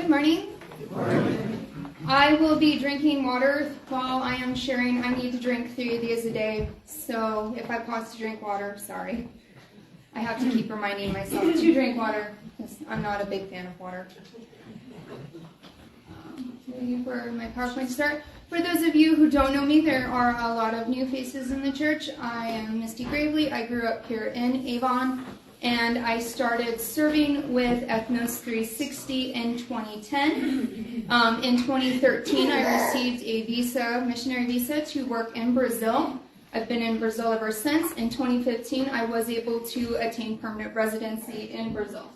Good morning. Good morning. I will be drinking water while I am sharing. I need to drink 3 of these a day, so if I pause to drink water, sorry. I have to keep reminding myself to drink water because I'm not a big fan of water. Waiting for my PowerPoint to start. For those of you who don't know me, there are a lot of new faces in the church. I am Misty Graveley. I grew up here in Avon, and I started serving with Ethnos 360 in 2010. In 2013, I received a visa, missionary visa, to work in Brazil. I've been in Brazil ever since. In 2015, I was able to attain permanent residency in Brazil.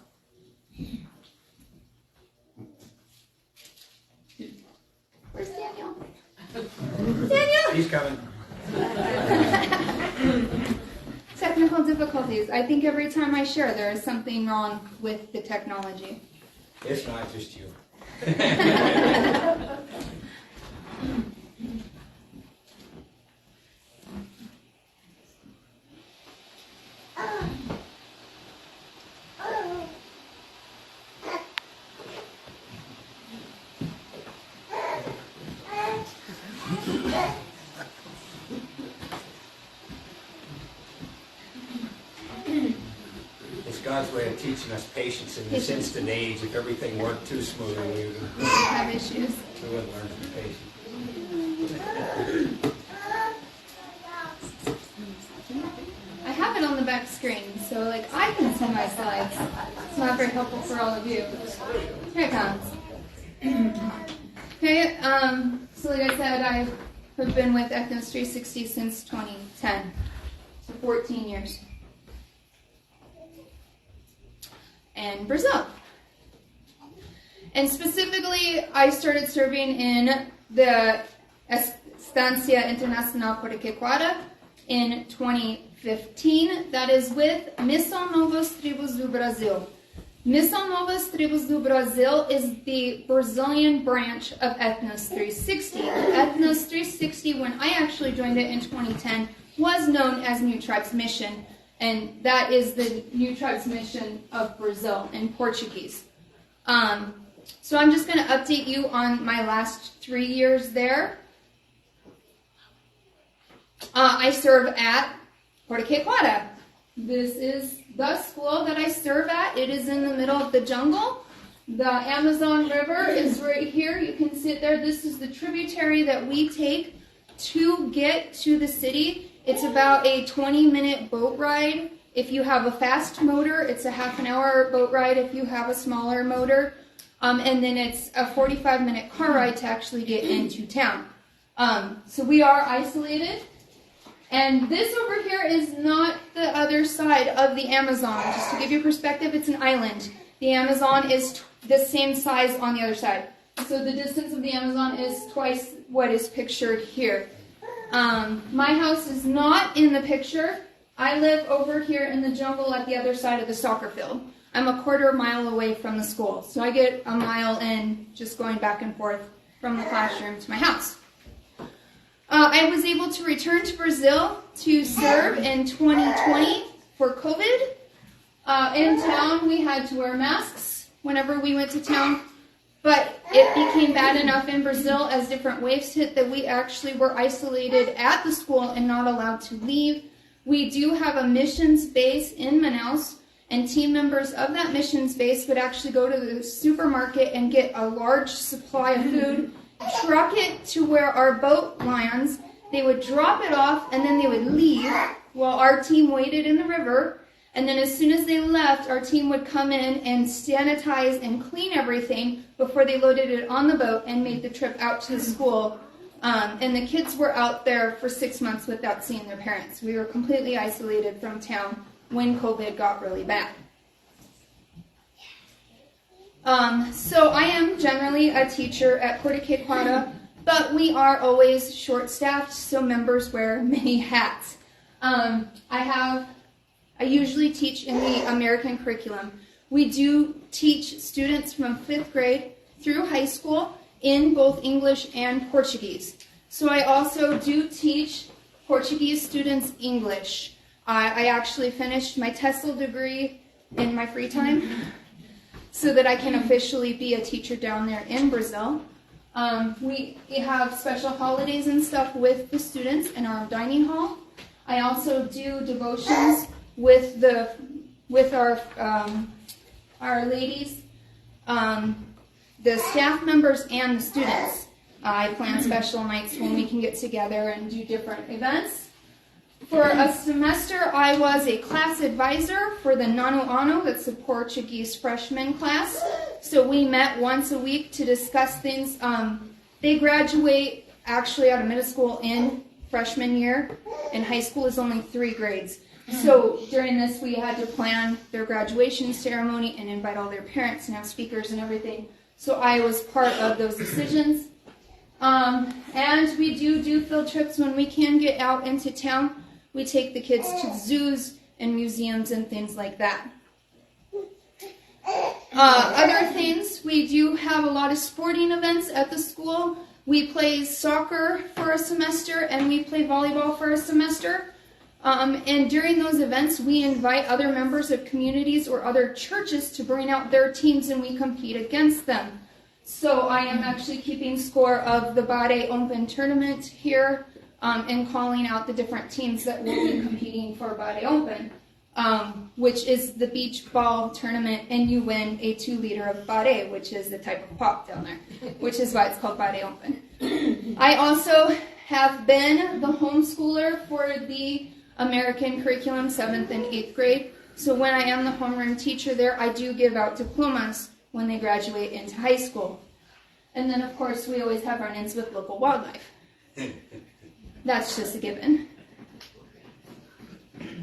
Where's Daniel? Daniel! He's coming. Technical difficulties. I think every time I share, there is something wrong with the technology. It's not just you. It's God's way of teaching us patience in this instant age. If everything worked too smoothly, we Have issues. wouldn't learn to be patient. I have it on the back screen, so I can see my slides. It's not very helpful for all of you. Here it comes. Okay, so like I said, I have been with Ethnos 360 since 2010, so 14 years. And Brazil. And specifically, I started serving in the Estancia Internacional Porquequara in 2015. That is with Missão Novas Tribos do Brasil. Missão Novas Tribos do Brasil is the Brazilian branch of Ethnos 360. Ethnos 360, when I actually joined it in 2010, was known as New Tribes Mission, and that is the New Tribes Mission of Brazil in Portuguese. So I'm just going to update you on my last 3 years there. I serve at Porquequara. This is the school that I serve at. It is in the middle of the jungle. The Amazon River is right here. You can see it there. This is the tributary that we take to get to the city. It's about a 20-minute boat ride. If you have a fast motor, it's a half an hour boat ride if you have a smaller motor. And then it's a 45-minute car ride to actually get into town. So we are isolated. And this over here is not the other side of the Amazon. Just to give you perspective, it's an island. The Amazon is the same size on the other side. So the distance of the Amazon is twice what is pictured here. My house is not in the picture. I live over here in the jungle at the other side of the soccer field. I'm a quarter mile away from the school. So I get a mile in just going back and forth from the classroom to my house. I was able to return to Brazil to serve in 2020 for COVID. In town, we had to wear masks whenever we went to town. But it became bad enough in Brazil as different waves hit that we actually were isolated at the school and not allowed to leave. We do have a missions base in Manaus, and team members of that missions base would actually go to the supermarket and get a large supply of food, truck it to where our boat lands. They would drop it off, and then they would leave while our team waited in the river. And then as soon as they left, our team would come in and sanitize and clean everything before they loaded it on the boat and made the trip out to the school. And the kids were out there for 6 months without seeing their parents. We were completely isolated from town when COVID got really bad. So I am generally a teacher at Porquequara, but we are always short-staffed, so members wear many hats. I usually teach in the American curriculum. We do teach students from 5th grade through high school in both English and Portuguese. So I also do teach Portuguese students English. I actually finished my TESOL degree in my free time. so that I can officially be a teacher down there in Brazil. We have special holidays and stuff with the students in our dining hall. I also do devotions with our ladies, the staff members, and the students. I plan special nights when we can get together and do different events. For a semester, I was a class advisor for the Nano Ano, that's a Portuguese freshman class. So we met once a week to discuss things. They graduate actually out of middle school in freshman year, and high school is only 3 grades. So during this, we had to plan their graduation ceremony and invite all their parents and have speakers and everything. So I was part of those decisions. And we do field trips when we can get out into town. We take the kids to zoos and museums and things like that. Other things, we do have a lot of sporting events at the school. We play soccer for a semester and we play volleyball for a semester. And during those events, we invite other members of communities or other churches to bring out their teams and we compete against them. So I am actually keeping score of the Bade Open tournament here and calling out the different teams that will be competing for Bade Open, which is the beach ball tournament, and you win a 2-liter of Bade, which is the type of pop down there, which is why it's called Bade Open. I also have been the homeschooler for the American curriculum 7th and 8th grade. So when I am the homeroom teacher there, I do give out diplomas when they graduate into high school. And then, of course, we always have run-ins with local wildlife. That's just a given.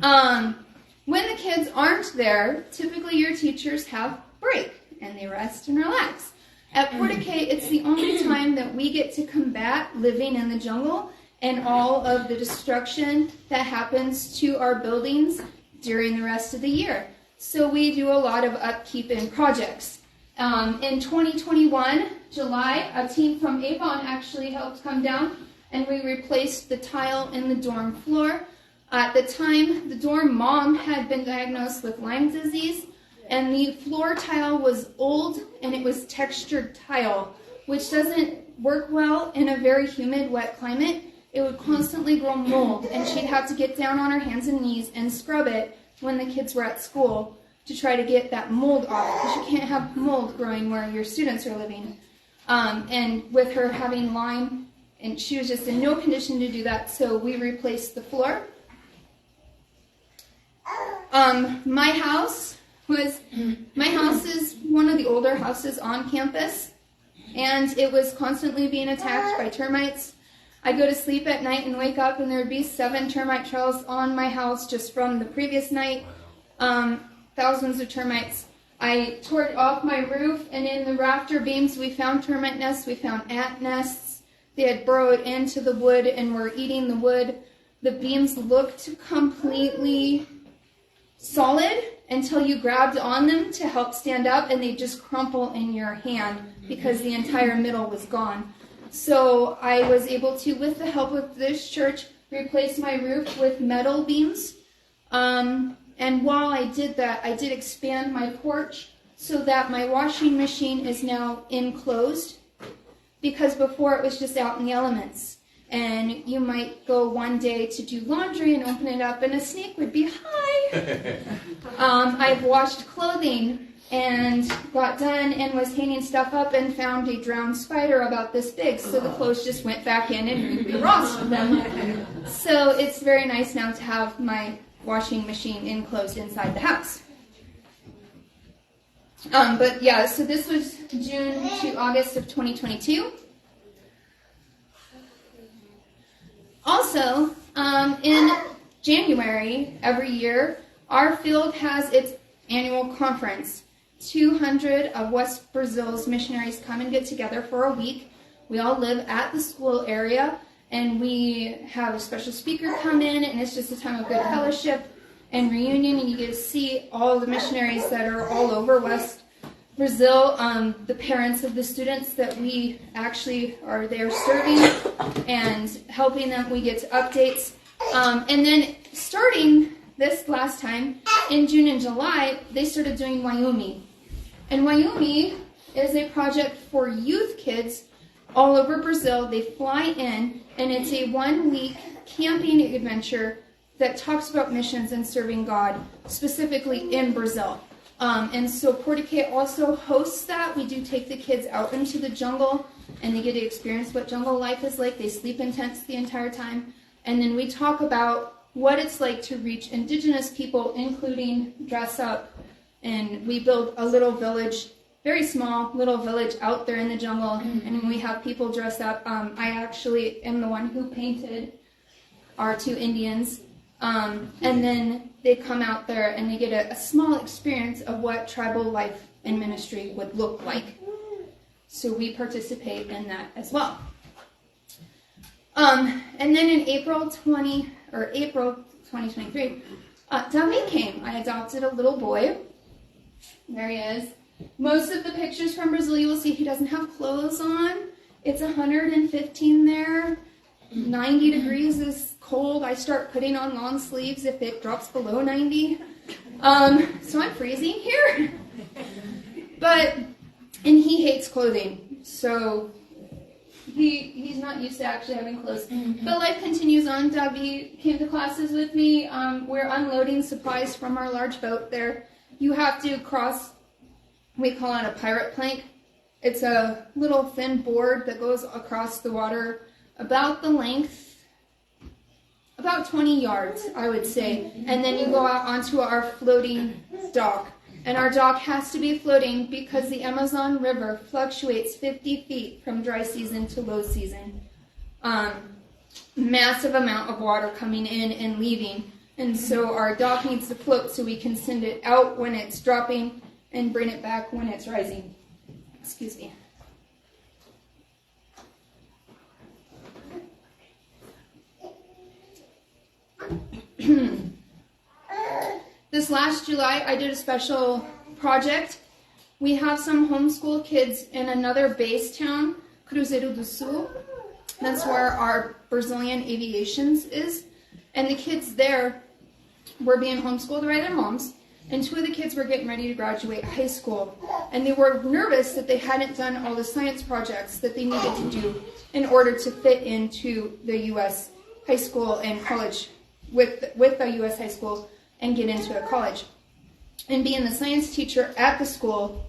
When the kids aren't there, typically your teachers have break and they rest and relax. At Porticay, it's the only time that we get to combat living in the jungle and all of the destruction that happens to our buildings during the rest of the year. So we do a lot of upkeep and projects. In 2021, July, a team from Avon actually helped come down and we replaced the tile in the dorm floor. At the time, the dorm mom had been diagnosed with Lyme disease, and the floor tile was old and it was textured tile, which doesn't work well in a very humid, wet climate. It would constantly grow mold, and she'd have to get down on her hands and knees and scrub it when the kids were at school to try to get that mold off, because you can't have mold growing where your students are living. And with her having Lyme, and she was just in no condition to do that, so we replaced the floor. My house is one of the older houses on campus, and it was constantly being attacked by termites. I'd go to sleep at night and wake up and there would be 7 termite trails on my house just from the previous night. Thousands of termites. I tore off my roof, and in the rafter beams we found termite nests, we found ant nests. They had burrowed into the wood and were eating the wood. The beams looked completely solid until you grabbed on them to help stand up, and they just crumple in your hand because the entire middle was gone. So I was able to, with the help of this church, replace my roof with metal beams. And while I did that, I did expand my porch so that my washing machine is now enclosed, because before it was just out in the elements. And you might go one day to do laundry and open it up and a snake would be, hi! I've washed clothing and got done and was hanging stuff up and found a drowned spider about this big, so the clothes just went back in and we roasted them. So it's very nice now to have my washing machine enclosed inside the house. But yeah, so this was June to August of 2022. Also, in January every year, our field has its annual conference. 200 of West Brazil's missionaries come and get together for a week. We all live at the school area, and we have a special speaker come in, and it's just a time of good fellowship and reunion, and you get to see all the missionaries that are all over West Brazil, the parents of the students that we actually are there serving and helping them. We get updates. And then starting this last time, in June and July, they started doing Wyoming. And Wyoming is a project for youth kids all over Brazil. They fly in, and it's a 1-week camping adventure that talks about missions and serving God, specifically in Brazil. And so Portiquet also hosts that. We do take the kids out into the jungle, and they get to experience what jungle life is like. They sleep in tents the entire time. And then we talk about what it's like to reach indigenous people, including dress up. And we build a little village, very small little village out there in the jungle. And we have people dress up. I actually am the one who painted our 2 Indians. And then they come out there and they get a small experience of what tribal life and ministry would look like. So we participate in that as well. And then in April 2023, David came. I adopted a little boy. There he is. Most of the pictures from Brazil, you will see he doesn't have clothes on. It's 115 there. 90 degrees is cold. I start putting on long sleeves if it drops below 90. So I'm freezing here. And he hates clothing. So he's not used to actually having clothes. But life continues on. Davi came to classes with me. We're unloading supplies from our large boat there. You have to cross, we call it a pirate plank. It's a little thin board that goes across the water about the length, about 20 yards, I would say. And then you go out onto our floating dock. And our dock has to be floating because the Amazon River fluctuates 50 feet from dry season to low season. Massive amount of water coming in and leaving. And so our dock needs to float so we can send it out when it's dropping and bring it back when it's rising. Excuse me. This last July, I did a special project. We have some homeschool kids in another base town, Cruzeiro do Sul. That's where our Brazilian aviations is. And the kids there were being homeschooled by their moms. And 2 of the kids were getting ready to graduate high school. And they were nervous that they hadn't done all the science projects that they needed to do in order to fit into the U.S. high school and college with the U.S. high school and get into a college. And being the science teacher at the school,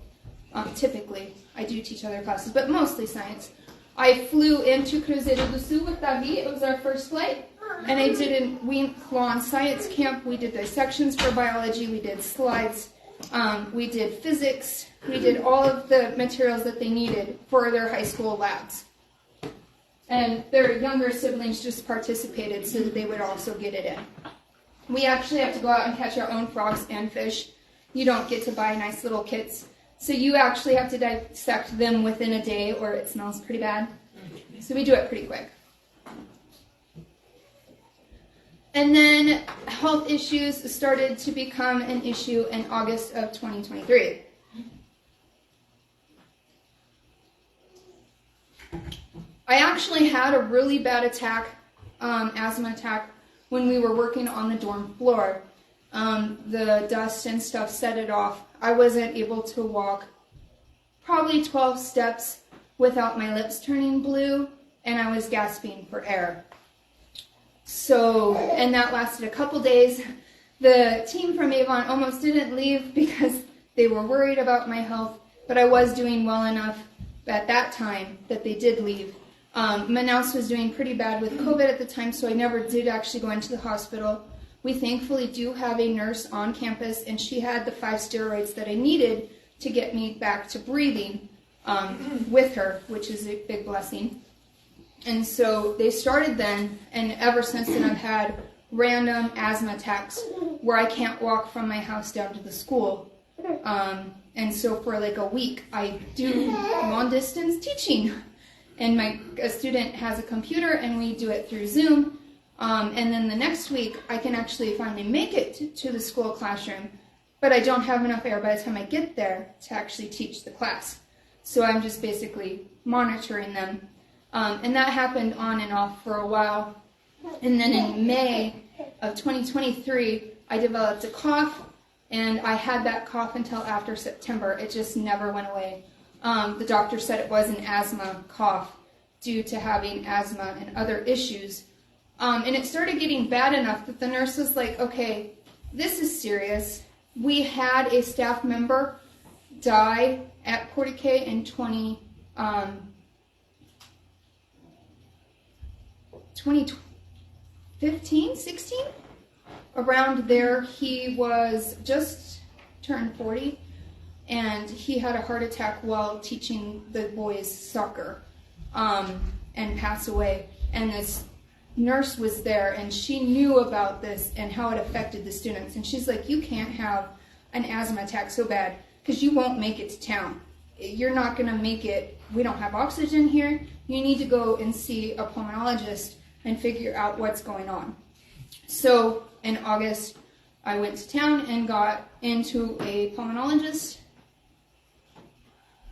typically, I do teach other classes, but mostly science. I flew into Cruzeiro do Sul with Davi. It was our first flight. And I did a week-long science camp. We did dissections for biology. We did slides. We did physics. We did all of the materials that they needed for their high school labs. And their younger siblings just participated so that they would also get it in. We actually have to go out and catch our own frogs and fish. You don't get to buy nice little kits. So you actually have to dissect them within a day or it smells pretty bad. So we do it pretty quick. And then health issues started to become an issue in August of 2023. I actually had a really bad attack, asthma attack, when we were working on the dorm floor. The dust and stuff set it off. I wasn't able to walk probably 12 steps without my lips turning blue, and I was gasping for air. So, and that lasted a couple days. The team from Avon almost didn't leave because they were worried about my health, but I was doing well enough at that time that they did leave. Manaus was doing pretty bad with COVID at the time, so I never did actually go into the hospital. We thankfully do have a nurse on campus, and she had the 5 steroids that I needed to get me back to breathing with her, which is a big blessing. And so they started then, and ever since then I've had random asthma attacks where I can't walk from my house down to the school. And so for like a week I do long-distance teaching. And a student has a computer and we do it through Zoom. And then the next week I can actually finally make it to the school classroom, but I don't have enough air by the time I get there to actually teach the class. So I'm just basically monitoring them. And that happened on and off for a while. And then in May of 2023, I developed a cough. And I had that cough until after September. It just never went away. The doctor said it was an asthma cough due to having asthma and other issues. And it started getting bad enough that the nurse was like, okay, this is serious. We had a staff member die at Porticay in 2015, 16? Around there, he was just turned 40, and he had a heart attack while teaching the boys soccer, and passed away. And this nurse was there, and she knew about this and how it affected the students. And she's like, you can't have an asthma attack so bad because you won't make it to town. You're not going to make it. We don't have oxygen here. You need to go and see a pulmonologist and figure out what's going on. So in August, I went to town and got into a pulmonologist.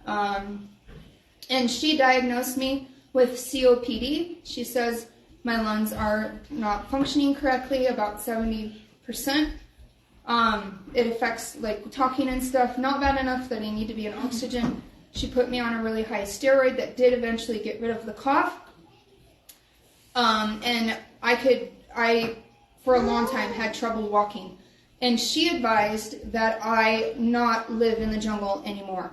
And she diagnosed me with COPD. She says my lungs are not functioning correctly, about 70%. It affects like talking and stuff, not bad enough that I need to be on oxygen. She put me on a really high steroid that did eventually get rid of the cough. And I, for a long time, had trouble walking. And she advised that I not live in the jungle anymore.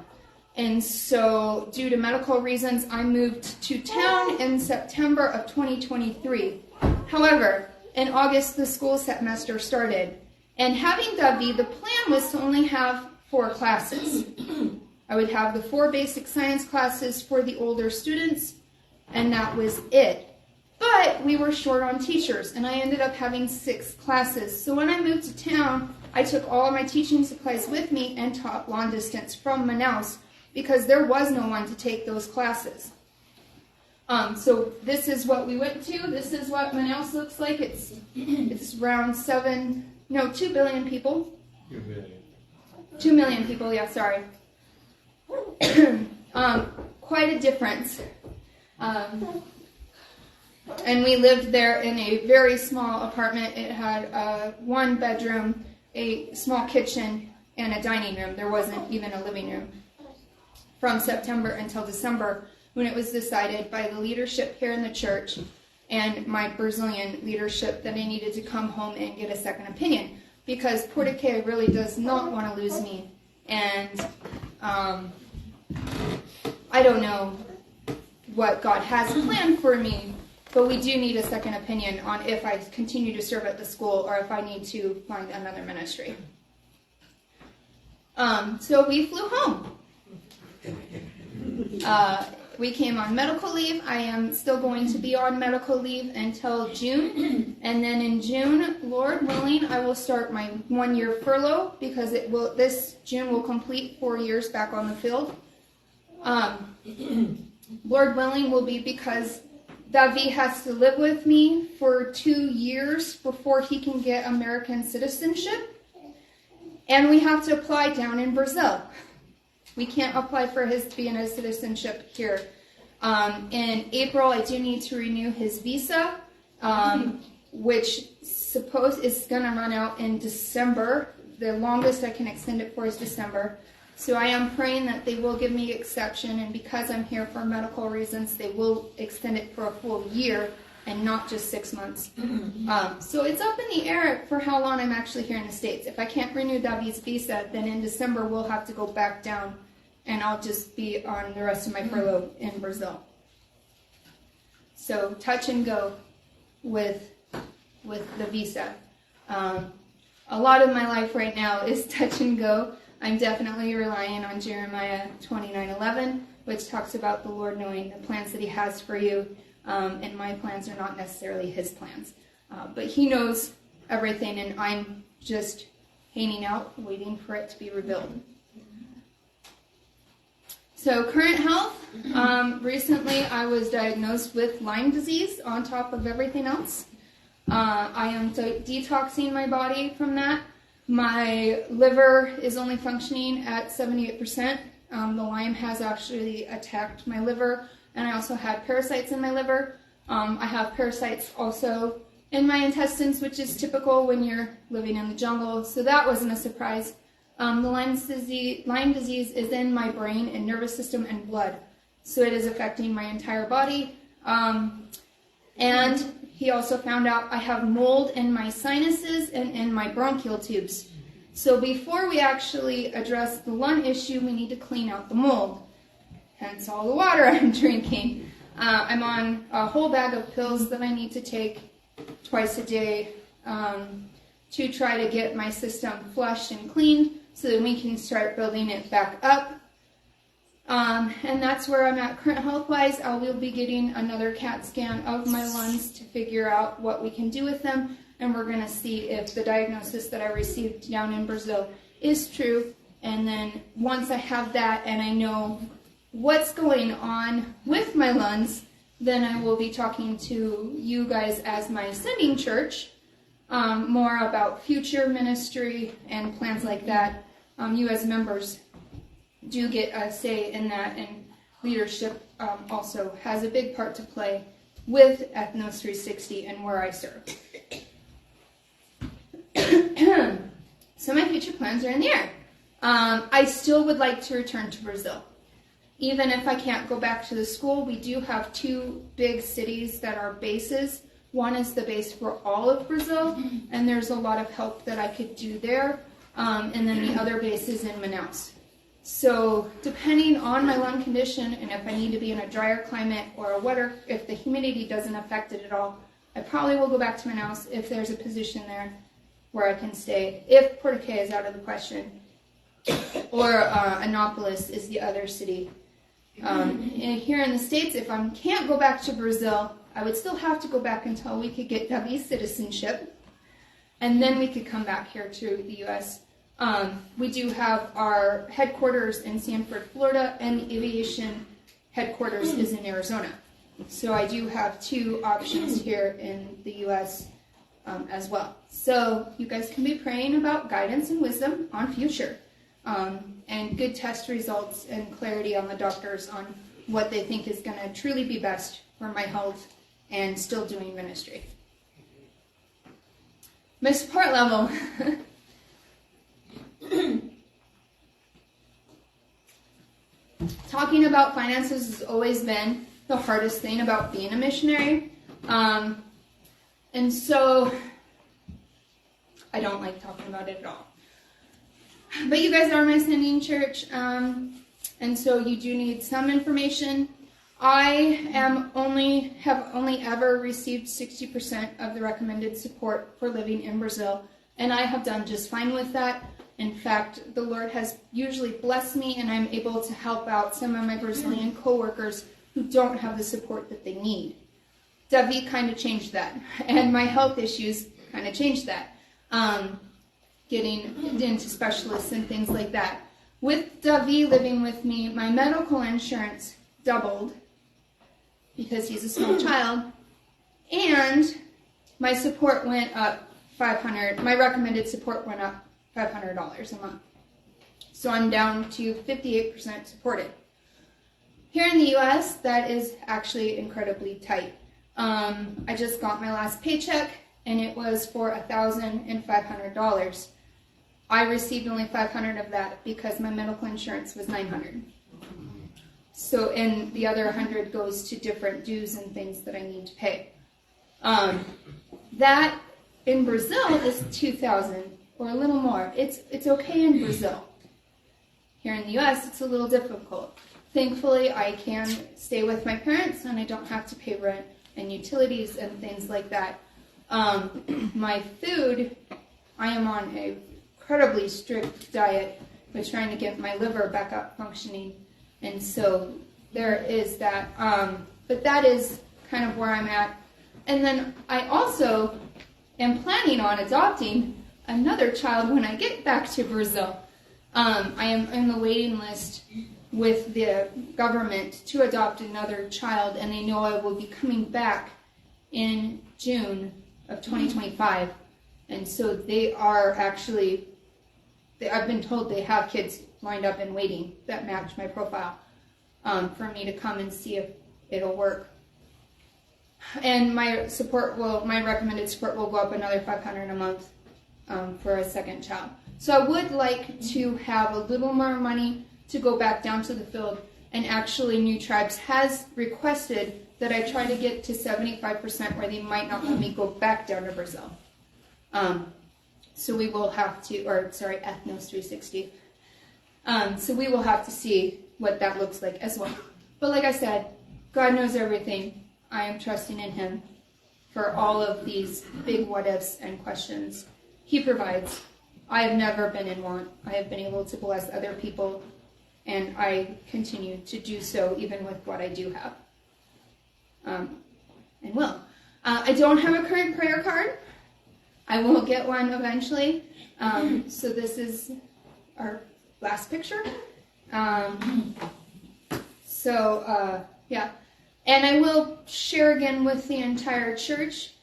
And so, due to medical reasons, I moved to town in September of 2023. However, in August, the school semester started. And having Davi, the plan was to only have 4 classes. I would have the 4 basic science classes for the older students, and that was it. But we were short on teachers, and I ended up having 6 classes. So when I moved to town, I took all of my teaching supplies with me and taught long distance from Manaus because there was no one to take those classes. So this is what we went to. This is what Manaus looks like. It's around 2 billion people. 2 billion. 2 million people, yeah, sorry. Quite a difference. And we lived there in a very small apartment. It had 1 bedroom, a small kitchen, and a dining room. There wasn't even a living room. From September until December, when it was decided by the leadership here in the church and my Brazilian leadership that I needed to come home and get a second opinion, because Porticay really does not want to lose me. And I don't know what God has planned for me, but we do need a second opinion on if I continue to serve at the school or if I need to find another ministry. So we flew home. We came on medical leave. I am still going to be on medical leave until June. And then in June, Lord willing, I will start my 1-year furlough because this June will complete 4 years back on the field. Lord willing will be because Davi has to live with me for 2 years before he can get American citizenship. And we have to apply down in Brazil. We can't apply for his to be in a citizenship here. In April, I do need to renew his visa, which is going to run out in December. The longest I can extend it for is December. So I am praying that they will give me exception, and because I'm here for medical reasons, they will extend it for a full year and not just 6 months. So it's up in the air for how long I'm actually here in the States. If I can't renew Davi's visa, then in December we'll have to go back down, and I'll just be on the rest of my furlough in Brazil. So touch and go with the visa. A lot of my life right now is touch and go. I'm definitely relying on Jeremiah 29:11, which talks about the Lord knowing the plans that he has for you. And my plans are not necessarily his plans. But he knows everything, and I'm just hanging out, waiting for it to be revealed. So current health. Recently I was diagnosed with Lyme disease on top of everything else. I am detoxing my body from that. My liver is only functioning at 78%. The Lyme has actually attacked my liver. And I also had parasites in my liver. I have parasites also in my intestines, which is typical when you're living in the jungle. So that wasn't a surprise. The Lyme disease is in my brain and nervous system and blood, so it is affecting my entire body. And he also found out I have mold in my sinuses and in my bronchial tubes. So before we actually address the lung issue, we need to clean out the mold. Hence all the water I'm drinking. I'm on a whole bag of pills that I need to take twice a day to try to get my system flushed and cleaned so that we can start building it back up. And that's where I'm at current health-wise. I will be getting another CAT scan of my lungs to figure out what we can do with them. And we're going to see if the diagnosis that I received down in Brazil is true. And then once I have that and I know what's going on with my lungs, then I will be talking to you guys as my sending church more about future ministry and plans like that. You as members do get a say in that, and leadership also has a big part to play with Ethnos 360 and where I serve. So my future plans are in the air. I still would like to return to Brazil. Even if I can't go back to the school, we do have 2 big cities that are bases. One is the base for all of Brazil, and there's a lot of help that I could do there. And then the other base is in Manaus. So depending on my lung condition and if I need to be in a drier climate or a wetter, if the humidity doesn't affect it at all, I probably will go back to Manaus if there's a position there where I can stay, if Porto is out of the question, or Anápolis is the other city. And here in the States, if I can't go back to Brazil, I would still have to go back until we could get Davi's citizenship, and then we could come back here to the U.S. We do have our headquarters in Sanford, Florida, and the aviation headquarters is in Arizona. So I do have 2 options here in the U.S. As well. So you guys can be praying about guidance and wisdom on future, and good test results and clarity on the doctors on what they think is going to truly be best for my health and still doing ministry. My support level. Talking about finances has always been the hardest thing about being a missionary. And so I don't like talking about it at all. But you guys are my sending church, and so you do need some information. I have only ever received 60% of the recommended support for living in Brazil, and I have done just fine with that. In fact, the Lord has usually blessed me, and I'm able to help out some of my Brazilian coworkers who don't have the support that they need. Davi kind of changed that, and my health issues kind of changed that. Getting into specialists and things like that. With Davi living with me, my medical insurance doubled because he's a small child, and my support went up $500. My recommended support went up $500 a month. So I'm down to 58% supported. Here in the U.S., that is actually incredibly tight. I just got my last paycheck, and it was for $1,500. I received only $500 of that because my medical insurance was $900. So, and the other $100 goes to different dues and things that I need to pay. That in Brazil is $2,000 or a little more. It's okay in Brazil. Here in the U.S., it's a little difficult. Thankfully, I can stay with my parents, and I don't have to pay rent and utilities and things like that. My food, I am on a incredibly strict diet with trying to get my liver back up functioning, and so there is that. But that is kind of where I'm at. And then I also am planning on adopting another child when I get back to Brazil. I am in the waiting list with the government to adopt another child, and they know I will be coming back in June of 2025. And so they are actually, I've been told they have kids lined up and waiting that match my profile for me to come and see if it'll work. And my recommended support will go up another $500 a month for a second child. So I would like to have a little more money to go back down to the field, and actually New Tribes has requested that I try to get to 75% where they might not let me go back down to Brazil. So we will have to, Ethnos 360. So we will have to see what that looks like as well. But like I said, God knows everything. I am trusting in Him for all of these big what ifs and questions. He provides. I have never been in want. I have been able to bless other people, and I continue to do so even with what I do have. And will. I don't have a current prayer card. I will get one eventually. So this is our last picture. Yeah. And I will share again with the entire church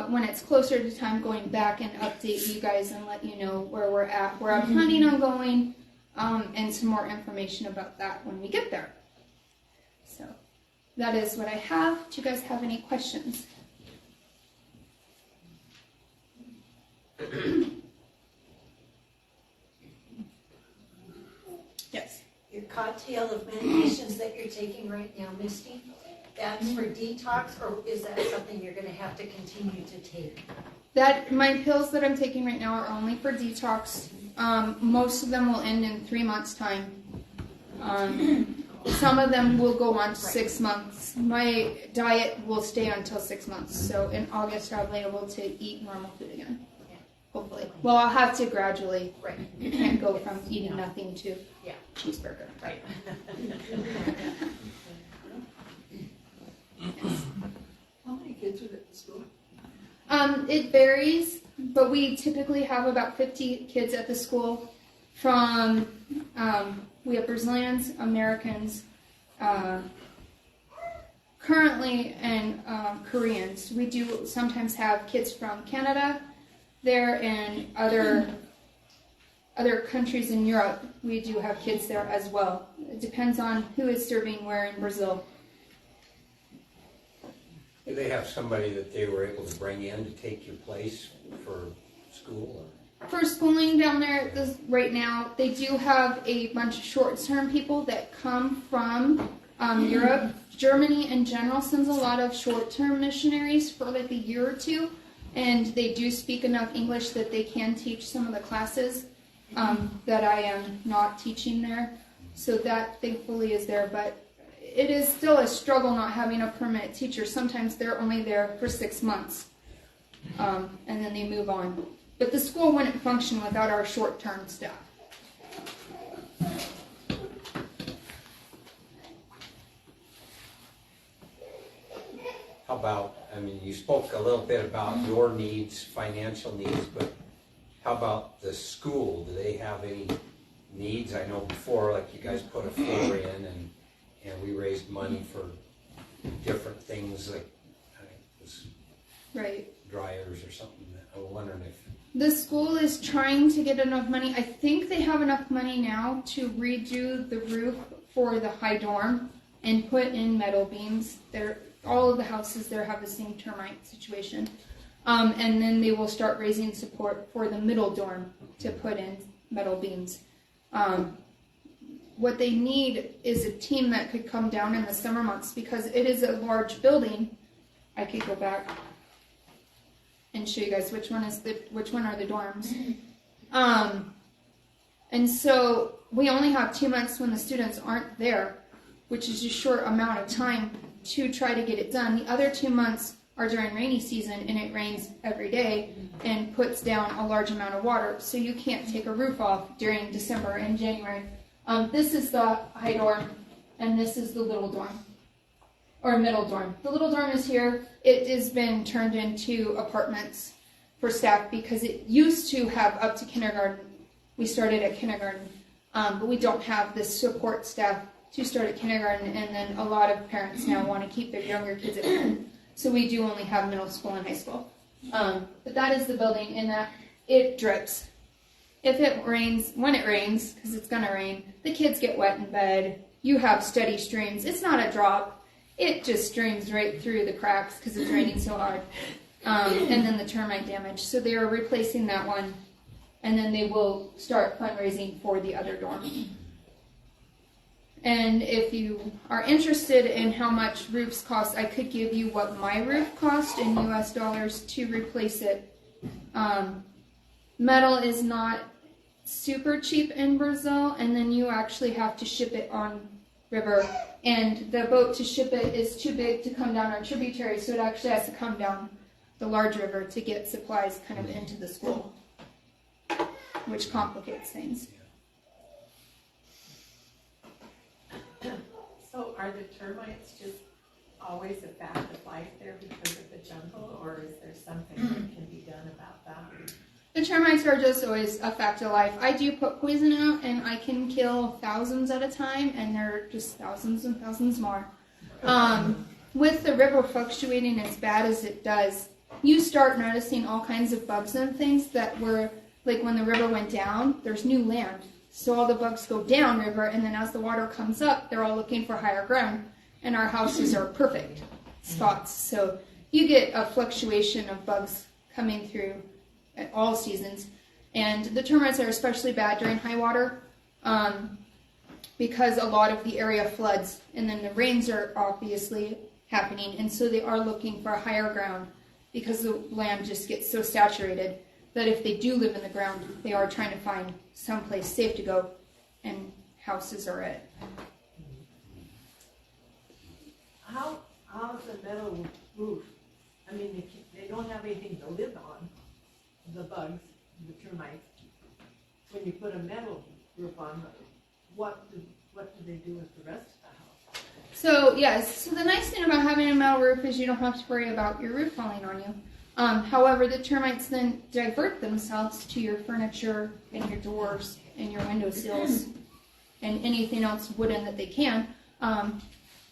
when it's closer to time going back and update you guys and let you know where we're at, where I'm planning on going, and some more information about that when we get there. So that is what I have. Do you guys have any questions? Yes. Your cocktail of medications that you're taking right now, Misty, that's for detox, or is that something you're going to have to continue to take? My pills that I'm taking right now are only for detox. Most of them will end in 3 months' time. Some of them will go on to 6 months. My diet will stay until 6 months. So in August, I'll be able to eat normal food again. Hopefully. Well, I'll have to gradually. Right. You can't go from eating nothing to Yeah. cheeseburger. Right. How many kids are at the school? It varies, but we typically have about 50 kids at the school from, we have Brazilians, Americans, currently, and Koreans. We do sometimes have kids from Canada there and other countries in Europe. We do have kids there as well. It depends on who is serving where in Brazil. Do they have somebody that they were able to bring in to take your place for school? For schooling down there right now, they do have a bunch of short-term people that come from Europe. Germany in general sends a lot of short-term missionaries for like a year or two, and they do speak enough English that they can teach some of the classes that I am not teaching there. So that thankfully is there, but it is still a struggle not having a permanent teacher. Sometimes they're only there for 6 months, and then they move on. But the school wouldn't function without our short-term staff. How about, you spoke a little bit about your needs, financial needs, but how about the school? Do they have any needs? I know before, like you guys put a floor in and we raised money for different things like Right. dryers or something. I was wondering if... The school is trying to get enough money. I think they have enough money now to redo the roof for the high dorm and put in metal beams. All of the houses there have the same termite situation. And then they will start raising support for the middle dorm to put in metal beams. What they need is a team that could come down in the summer months because it is a large building. I could go back and show you guys which one are the dorms. And so we only have 2 months when the students aren't there, which is a short amount of time to try to get it done. The other 2 months are during rainy season, and it rains every day and puts down a large amount of water, so you can't take a roof off during December and January. This is the high dorm, and this is the little dorm, or middle dorm. The little dorm is here. It has been turned into apartments for staff because it used to have up to kindergarten. We started at kindergarten, but we don't have the support staff to start at kindergarten, and then a lot of parents now want to keep their younger kids at home. So we do only have middle school and high school. But that is the building, and that it drips. If it rains, when it rains, because it's going to rain, the kids get wet in bed. You have steady streams. It's not a drop. It just streams right through the cracks because it's raining so hard. And then the termite damage. So they are replacing that one and then they will start fundraising for the other dorm. And if you are interested in how much roofs cost, I could give you what my roof cost in US dollars to replace it. Metal is not super cheap in Brazil, and then you actually have to ship it on river, and the boat to ship it is too big to come down our tributary, so it actually has to come down the large river to get supplies kind of into the school, which complicates things. So are the termites just always a fact of life there because of the jungle, or is there something that can be done about that? The termites are just always a fact of life. I do put poison out, and I can kill thousands at a time, and there are just thousands and thousands more. With the river fluctuating as bad as it does, you start noticing all kinds of bugs and things that were, like when the river went down, there's new land. So all the bugs go downriver, and then as the water comes up, they're all looking for higher ground, and our houses are perfect spots. So you get a fluctuation of bugs coming through at all seasons, and the termites are especially bad during high water because a lot of the area floods, and then the rains are obviously happening, and so they are looking for a higher ground because the land just gets so saturated that if they do live in the ground, they are trying to find someplace safe to go, and houses are it. How's the metal roof? I mean, they don't have anything to live on, the bugs, the termites. When you put a metal roof on, what do they do with the rest of the house? So yes, so the nice thing about having a metal roof is you don't have to worry about your roof falling on you. However, the termites then divert themselves to your furniture and your doors and your windowsills and anything else wooden that they can.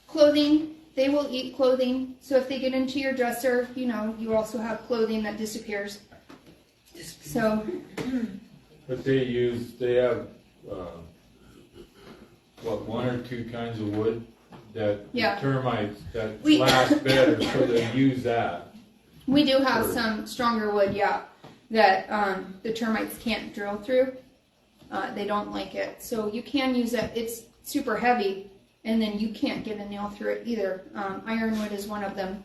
Clothing, they will eat clothing. So if they get into your dresser, you also have clothing that disappears. So. But they have, one or two kinds of wood that Yeah. termites that last better, so they use that. We do have some stronger wood, that the termites can't drill through. They don't like it. So you can use it. It's super heavy, and then you can't get a nail through it either. Ironwood is one of them.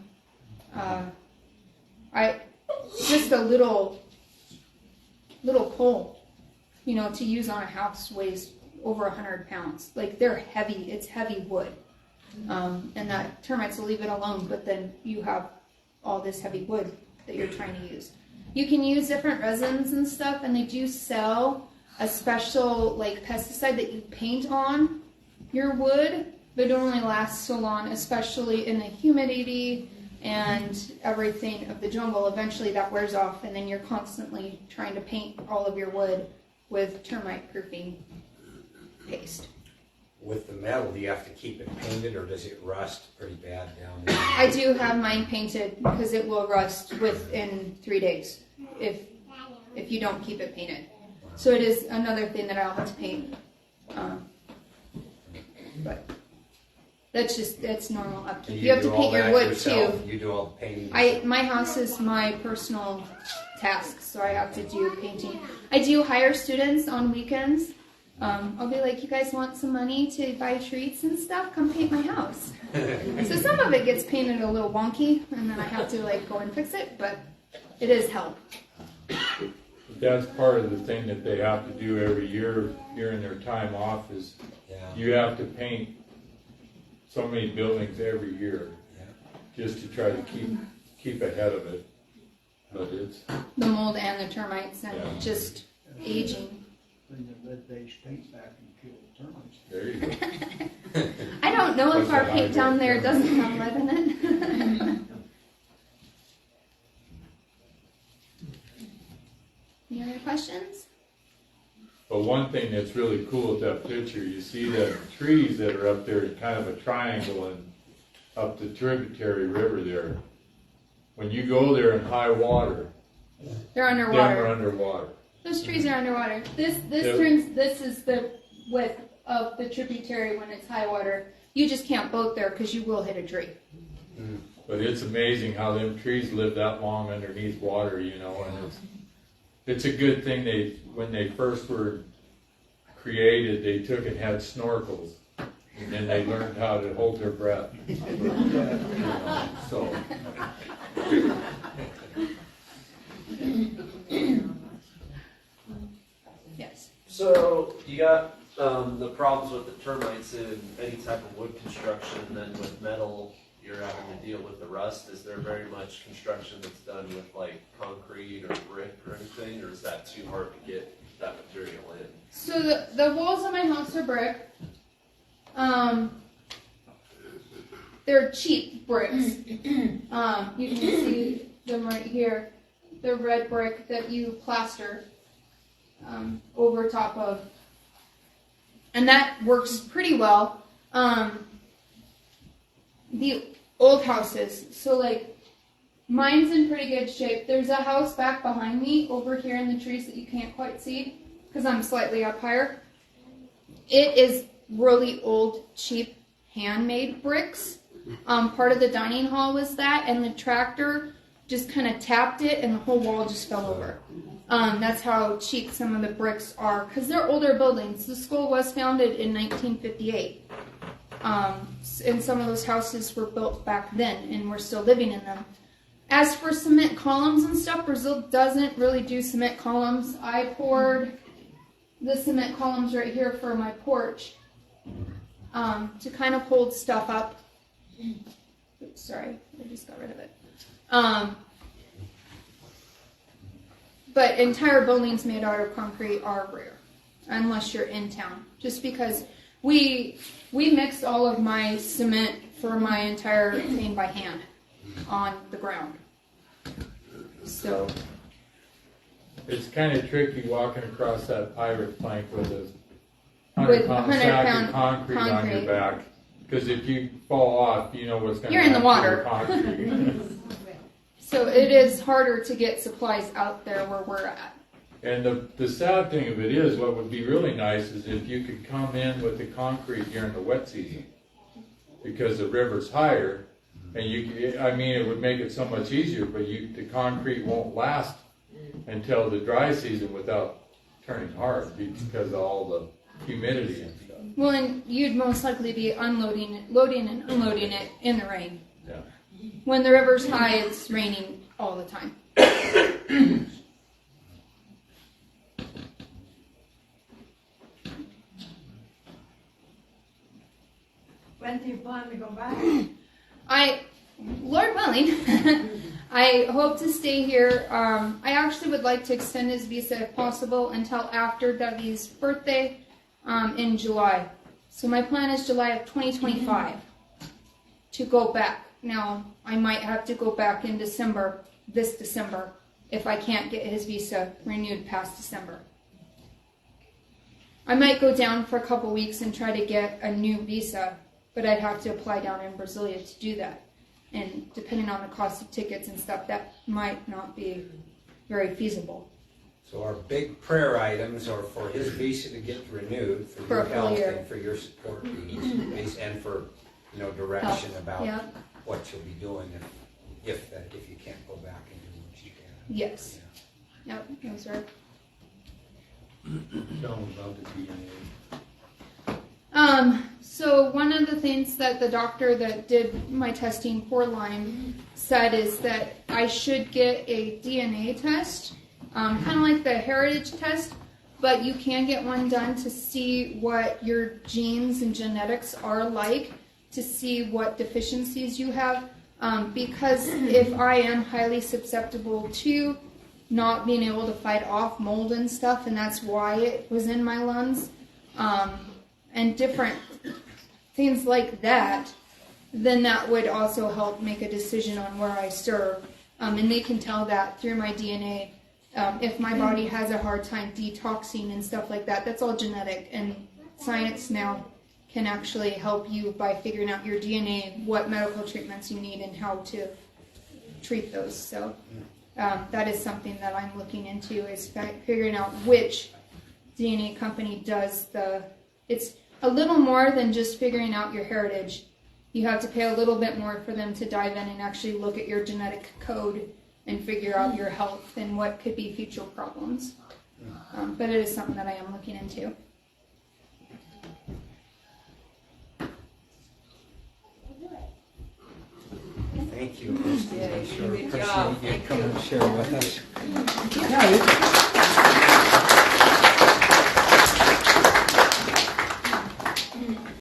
Just a little coal, to use on a house weighs over 100 pounds. Like, they're heavy. It's heavy wood. And that termites will leave it alone, but then you have all this heavy wood that you're trying to use. You can use different resins and stuff, and they do sell a special pesticide that you paint on your wood, but it only lasts so long, especially in the humidity and everything of the jungle. Eventually that wears off, and then you're constantly trying to paint all of your wood with termite proofing paste. With the metal, do you have to keep it painted, or does it rust pretty bad down there? I do have mine painted because it will rust within 3 days if you don't keep it painted. So it is another thing that I'll have to paint. But that's normal upkeep. You have to paint your wood too. You do all the painting? My house is my personal task, so I have to do painting. I do hire students on weekends. I'll be like, you guys want some money to buy treats and stuff? Come paint my house. So some of it gets painted a little wonky, and then I have to go and fix it, but it is help. That's part of the thing that they have to do every year during their time off is you have to paint so many buildings every year just to try to keep ahead of it. But it's the mold and the termites and just aging. Bring the lead-based paint back and kill the termites. there you go. I don't know if our paint down there doesn't have lead in it. Any other questions? But one thing that's really cool with that picture, you see the trees that are up there, kind of a triangle and up the tributary river there. When you go there in high water, They're them underwater. are underwater. Those trees are underwater. This is the width of the tributary when it's high water. You just can't boat there because you will hit a tree. But it's amazing how them trees live that long underneath water, and it's a good thing when they first were created, they took and had snorkels, and then they learned how to hold their breath. So. Yes. So you got the problems with the termites in any type of wood construction, and then with metal, you're having to deal with the rust. Is there very much construction that's done with like concrete or brick or anything, or is that too hard to get that material in? So the walls of my house are brick. They're cheap bricks. You can see them right here. They're red brick that you plaster over top of, and that works pretty well. The old houses, so like mine's in pretty good shape. There's a house back behind me over here in the trees that you can't quite see because I'm slightly up higher. It is really old, cheap, handmade bricks. Part of the dining hall was that, and the tractor just kind of tapped it, and the whole wall just fell over. That's how cheap some of the bricks are, because they're older buildings. The school was founded in 1958, and some of those houses were built back then, and we're still living in them. As for cement columns and stuff, Brazil doesn't really do cement columns. I poured the cement columns right here for my porch to kind of hold stuff up. Oops, sorry, I just got rid of it. But entire buildings made out of concrete are rare, unless you're in town. Just because we mix all of my cement for my entire thing by hand on the ground. So It's kind of tricky walking across that pirate plank with a 100-pound sack of concrete on your back. Because if you fall off, you know what's going to happen. You're in the water. Concrete. So it is harder to get supplies out there where we're at. And the sad thing of it is, what would be really nice is if you could come in with the concrete during the wet season, because the river's higher, and it would make it so much easier. But the concrete won't last until the dry season without turning hard because of all the humidity and stuff. Well, and you'd most likely be loading and unloading it in the rain. Yeah. When the river's high, it's raining all the time. When do you plan to go back? Lord willing, I hope to stay here. I actually would like to extend his visa if possible until after Dougie's birthday in July. So my plan is July of 2025 to go back. Now, I might have to go back in this December, if I can't get his visa renewed past December. I might go down for a couple weeks and try to get a new visa, but I'd have to apply down in Brasilia to do that. And depending on the cost of tickets and stuff, that might not be very feasible. So our big prayer items are for his visa to get renewed, for For your a full health year. and for your support needs, and for, direction about Yeah. what you'll be doing if you can't go back and do what you can. Yes. Yep, those are. Tell them about the DNA. So one of the things that the doctor that did my testing for Lyme said is that I should get a DNA test, kind of like the heritage test, but you can get one done to see what your genes and genetics are like, to see what deficiencies you have, because if I am highly susceptible to not being able to fight off mold and stuff, and that's why it was in my lungs, and different things like that, then that would also help make a decision on where I serve. And they can tell that through my DNA. If my body has a hard time detoxing and stuff like that, that's all genetic. And science now can actually help you by figuring out your DNA, what medical treatments you need, and how to treat those. So that is something that I'm looking into, is figuring out which DNA company does it's a little more than just figuring out your heritage. You have to pay a little bit more for them to dive in and actually look at your genetic code and figure out your health and what could be future problems. But it is something that I am looking into. Thank you, Misty. I sure good job. appreciate you coming and sharing with us. Yeah,